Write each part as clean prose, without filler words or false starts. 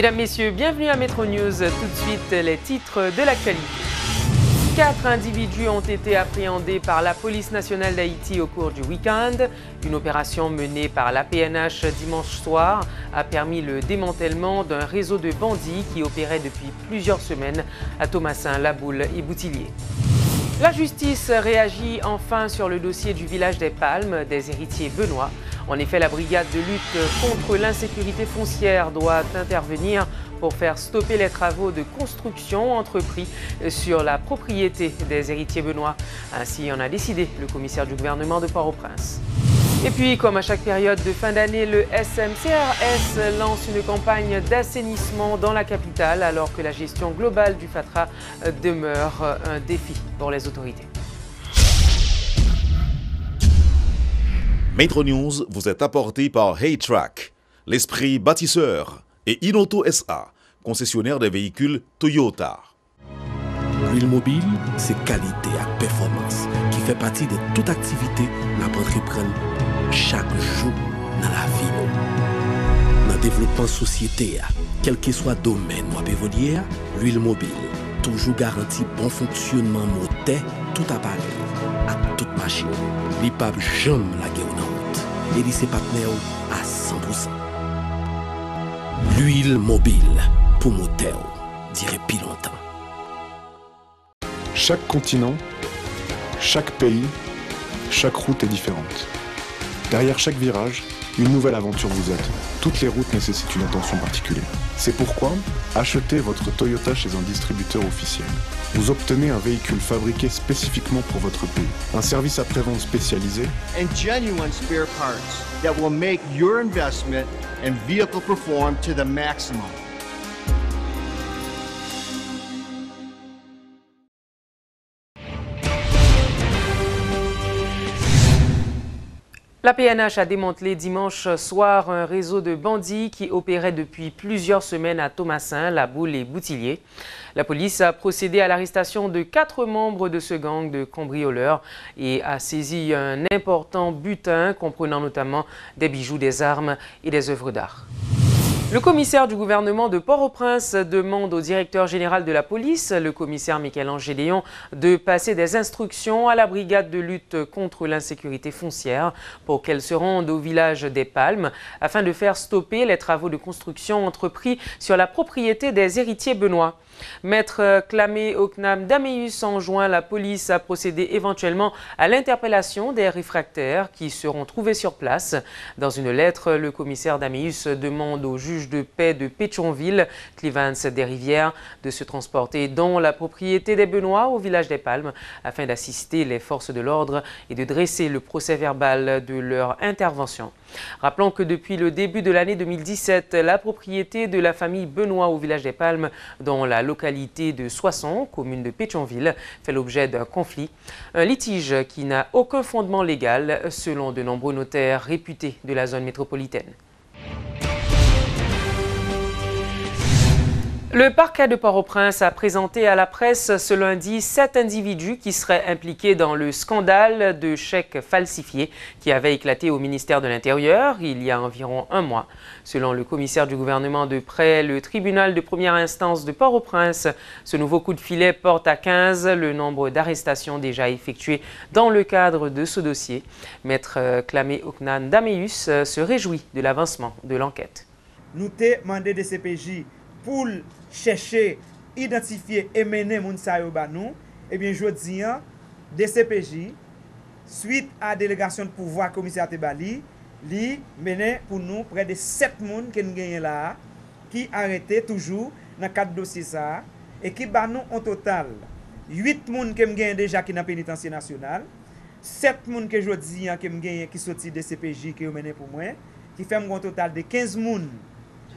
Mesdames, Messieurs, bienvenue à Metro News. Tout de suite, les titres de l'actualité. 4 individus ont été appréhendés par la police nationale d'Haïti au cours du week-end. Une opération menée par la PNH dimanche soir a permis le démantèlement d'un réseau de bandits qui opérait depuis plusieurs semaines à Thomassin, La Boule et Boutillier. La justice réagit enfin sur le dossier du village des Palmes des héritiers benoît. En effet, la brigade de lutte contre l'insécurité foncière doit intervenir pour faire stopper les travaux de construction entrepris sur la propriété des héritiers benoît. Ainsi en a décidé le commissaire du gouvernement de Port-au-Prince. Et puis, comme à chaque période de fin d'année, le SMCRS lance une campagne d'assainissement dans la capitale alors que la gestion globale du Fatra demeure un défi pour les autorités. Metro News vous est apporté par Haytrack, l'esprit bâtisseur, et Inoto SA, concessionnaire des véhicules Toyota. L'huile mobile, c'est qualité et performance qui fait partie de toute activité que nous entreprenons chaque jour dans la vie. Dans le développement de la société, quel que soit le domaine où vous évoluez, l'huile mobile toujours garantit bon fonctionnement moteur, tout appareil, à toute machine. L'IPAB jamais la guerre en route. Et ses partenaires à 100%. L'huile mobile pour moteur, dirait plus longtemps. Chaque continent, chaque pays, chaque route est différente. Derrière chaque virage, une nouvelle aventure vous attend. Toutes les routes nécessitent une attention particulière. C'est pourquoi, achetez votre Toyota chez un distributeur officiel. Vous obtenez un véhicule fabriqué spécifiquement pour votre pays, un service après-vente spécialisé and genuine spare parts that will make your investment and vehicle perform to the maximum. La PNH a démantelé dimanche soir un réseau de bandits qui opérait depuis plusieurs semaines à Thomassin, La Boule et Boutillier. La police a procédé à l'arrestation de 4 membres de ce gang de cambrioleurs et a saisi un important butin comprenant notamment des bijoux, des armes et des œuvres d'art. Le commissaire du gouvernement de Port-au-Prince demande au directeur général de la police, le commissaire Michel-Ange Gédéon, de passer des instructions à la brigade de lutte contre l'insécurité foncière pour qu'elle se rende au village des Palmes afin de faire stopper les travaux de construction entrepris sur la propriété des héritiers benoît. Maître Clamé Oknam Daméus enjoint la police à procéder éventuellement à l'interpellation des réfractaires qui seront trouvés sur place. Dans une lettre, le commissaire Daméus demande au juge de paix de Pétionville, Clivance des Rivières, de se transporter dans la propriété des Benoît au village des Palmes afin d'assister les forces de l'ordre et de dresser le procès-verbal de leur intervention. Rappelons que depuis le début de l'année 2017, la propriété de la famille Benoît au village des Palmes, dans la localité de Soissons, commune de Pétionville, fait l'objet d'un conflit. Un litige qui n'a aucun fondement légal, selon de nombreux notaires réputés de la zone métropolitaine. Le parquet de Port-au-Prince a présenté à la presse ce lundi 7 individus qui seraient impliqués dans le scandale de chèques falsifiés qui avait éclaté au ministère de l'Intérieur il y a environ un mois. Selon le commissaire du gouvernement de près, le tribunal de première instance de Port-au-Prince, ce nouveau coup de filet porte à 15 le nombre d'arrestations déjà effectuées dans le cadre de ce dossier. Maître Clamé Oknam Daméus se réjouit de l'avancement de l'enquête. Nous t'ai demandé de CPJ pour chercher, identifier et mener moun sa yo ba nou, eh bien, jodi an, DCPJ, suite à délégation de pouvoir commissaire Tebali, li mené pour nous près de 7 moun que nous gagnons là, qui arrêté toujours dans 4 dossiers ça, et qui ba nous en total 8 moun que nous gagnons déjà qui dans pénitencier national, 7 moun que jodi an que nous gagnons qui sorti DCPJ qui mené pour moi, qui fait un total de 15 moun.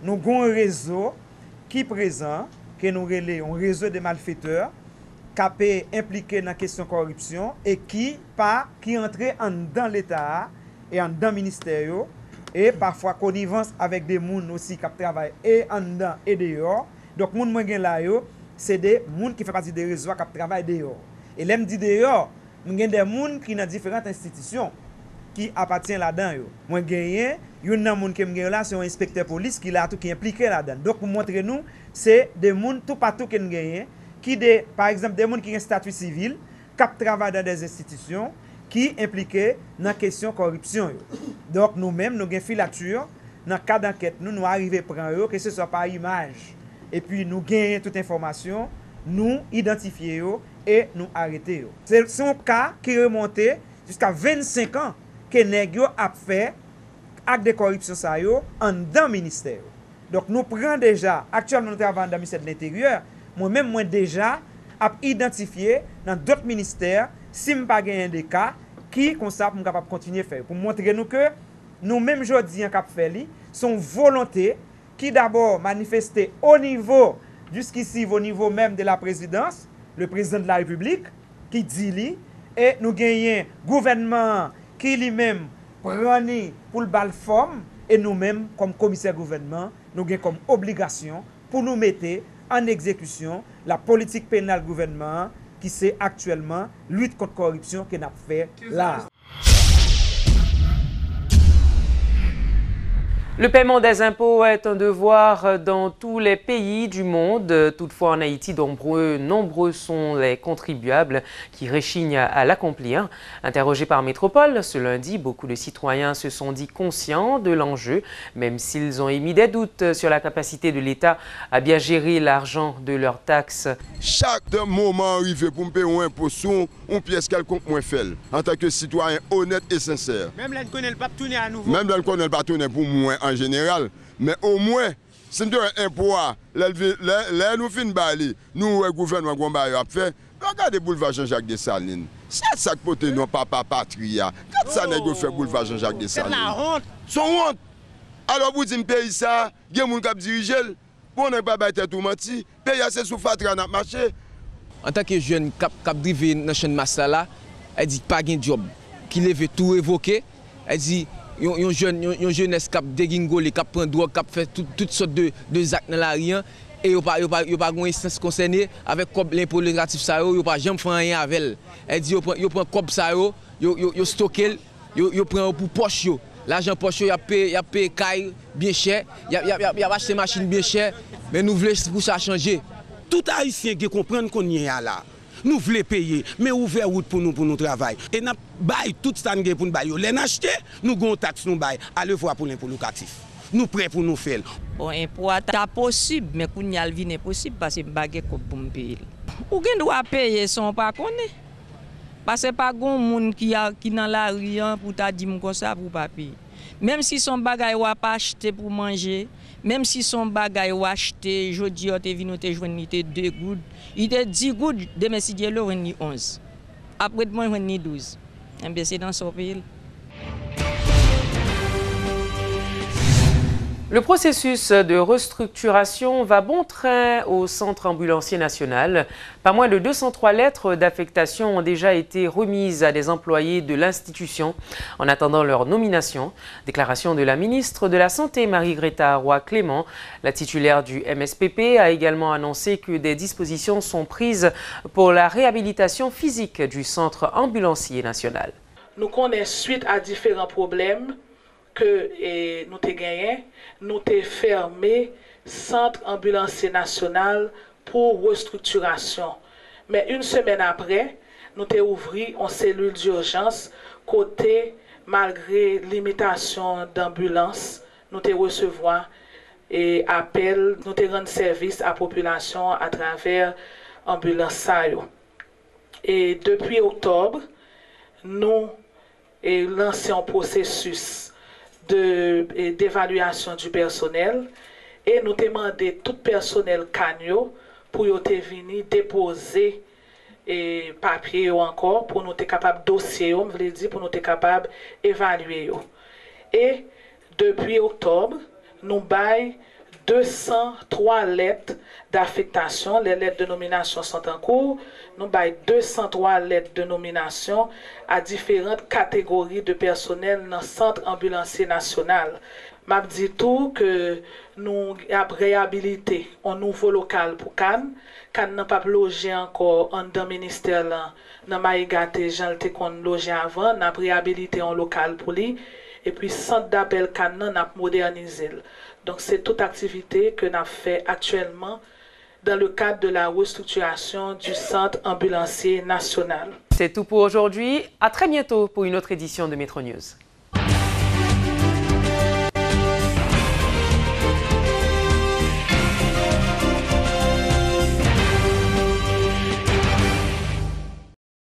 Nous avons un réseau qui présent, que nous relèvons, un réseau de malfaiteurs, qui est impliqué dans la question de corruption et qui entre dans l'État et dans le ministère et parfois connivence avec des gens aussi qui travaillent et en dedans et dehors. Donc, les gens là, c'est des gens qui font partie des réseaux qui travaillent dehors. Et là, je dis dehors, nous avons des gens qui sont dans différentes institutions. qui appartient là-dedans. Moi, gagné, yon nan moun qui m'gagne là, c'est un inspecteur police qui là tout qui impliqué là-dedans. Donc, pour montrer nous, c'est des moun tout partout qui gagne, qui par exemple, des moun qui ont un statut civil, qui travaillent dans des institutions, qui impliqués dans la question de corruption. Donc, nous-mêmes, nous avons filature, dans le cas d'enquête, nous arrivons à prendre, que ce soit par image, et puis nous gagnons toute information, nous identifions et nous arrêtons. C'est un cas qui remonte jusqu'à 25 ans que Negyo a fait acte de corruption en dans le ministère. Donc nous prenons déjà, actuellement nous travaillons dans le ministère de l'Intérieur, moi-même moi déjà a identifié dans d'autres ministères si je n'ai pas gagné des cas qui comme ça pour capable continuer à faire pour montrer nous que nous même aujourd'hui en cap faire son volonté qui d'abord manifesté au niveau jusqu'ici au niveau même de la présidence, le président de la République qui dit lui et nous gagnons gouvernement qui lui-même prend pour le bal forme et nous-mêmes comme commissaire gouvernement nous avons comme obligation pour nous mettre en exécution la politique pénale gouvernement qui c'est actuellement lutte contre la corruption que nous avons fait là. Le paiement des impôts est un devoir dans tous les pays du monde. Toutefois, en Haïti, nombreux sont les contribuables qui réchignent à l'accomplir. Interrogés par Métropole ce lundi, beaucoup de citoyens se sont dit conscients de l'enjeu, même s'ils ont émis des doutes sur la capacité de l'État à bien gérer l'argent de leurs taxes. Chaque moment arrivé pour me payer un impôt sur une pièce quelconque moins faible, en tant que citoyen honnête et sincère. Même là, on ne connaît pas tourner à nouveau. Même là, on ne connaît pas tourner pour moi en général, mais au moins, si nous avons un impôt, là nous finissons bali, nous, le gouvernement, a fait, regardez le boulevard Jean-Jacques Dessalines. C'est ça que pote non papa patria. Quand ça n'est pas fait boulevard Jean-Jacques Dessalines. C'est la honte. Son honte. Alors vous dites pays ça, il y a des gens qui dirigent, pour ne pas battre tout menti, pays c'est sous fatra dans le marché. En tant que jeune qui drivé dans la chaîne masse là, elle dit pas de job, qui lève tout évoqué, elle dit yon jeunesse qui dégingolé, qui prend drogue, qui fait toutes sortes de actes dans la rien et yo pas une instance concernée avec l'impôt locatif ça yo pas jamais faire rien avec elle. Elle dit yo prend cob ça yo stocké, yo prend pour poche yo. L'argent poche yo y a payé caille bien cher, y a acheté machine bien cher, mais nous voulons pour ça changer. Tout haïtien qui comprend qu'on y est là. Nous voulons payer, mais ouvrir route pour nous travailler. Et nous bail tout ça pour nous bailler. Les acheter, nous avons taxe nous bail. Allez voir pour l'impôt locatif. Nous prêts pour nous faire. Bon, impôt est possible, mais qu'on y a le vie possible parce que baguette pour me payer. Ou gen doit payer son pas connaît. Parce que pas gon monde qui dans la rue pour ta dire comme ça pour pas payer. Même si son bagay ou pas acheter pour manger, même si son bagay ou acheter, jodi on te vinn te joindre 2 gouttes, il te 10 gouttes, demain si Dieu le joindre 11. Après moi joindre 12. Et bien c'est dans son pays. Le processus de restructuration va bon train au Centre ambulancier national. Pas moins de 203 lettres d'affectation ont déjà été remises à des employés de l'institution en attendant leur nomination. Déclaration de la ministre de la Santé, Marie-Greta Roy-Clément. La titulaire du MSPP a également annoncé que des dispositions sont prises pour la réhabilitation physique du Centre ambulancier national. Nous connaissons suite à différents problèmes que nous avons gagné, nous avons fermé le Centre ambulancier national pour restructuration. Mais une semaine après, nous avons ouvert une cellule d'urgence côté, malgré limitation d'ambulance, nous avons recevoir et appel, nous avons rendu service à la population à travers l'ambulance. Et depuis octobre, nous avons lancé un processus d'évaluation du personnel et nous demandé tout personnel canyo pour venir déposer et papier encore pour nous être capable dossier on veut dire pour nous être capable évaluer et depuis octobre nous bail 203 lettres d'affectation. Les lettres de nomination sont en cours. Nous bail 203 lettres de nomination à différentes catégories de personnel dans le Centre ambulancier national. M'a dit tout que nous avons réhabilité un nouveau local pour Cannes. Cannes n'a pas logé encore en dans ministère là. Dans Maïgate, Jean te kon logé avant, n'a réhabilité un local pour lui. Et puis centre d'appel Cannes n'a modernisé. Donc c'est toute activité que n'a fait actuellement dans le cadre de la restructuration du centre ambulancier national. C'est tout pour aujourd'hui. À très bientôt pour une autre édition de Métro News.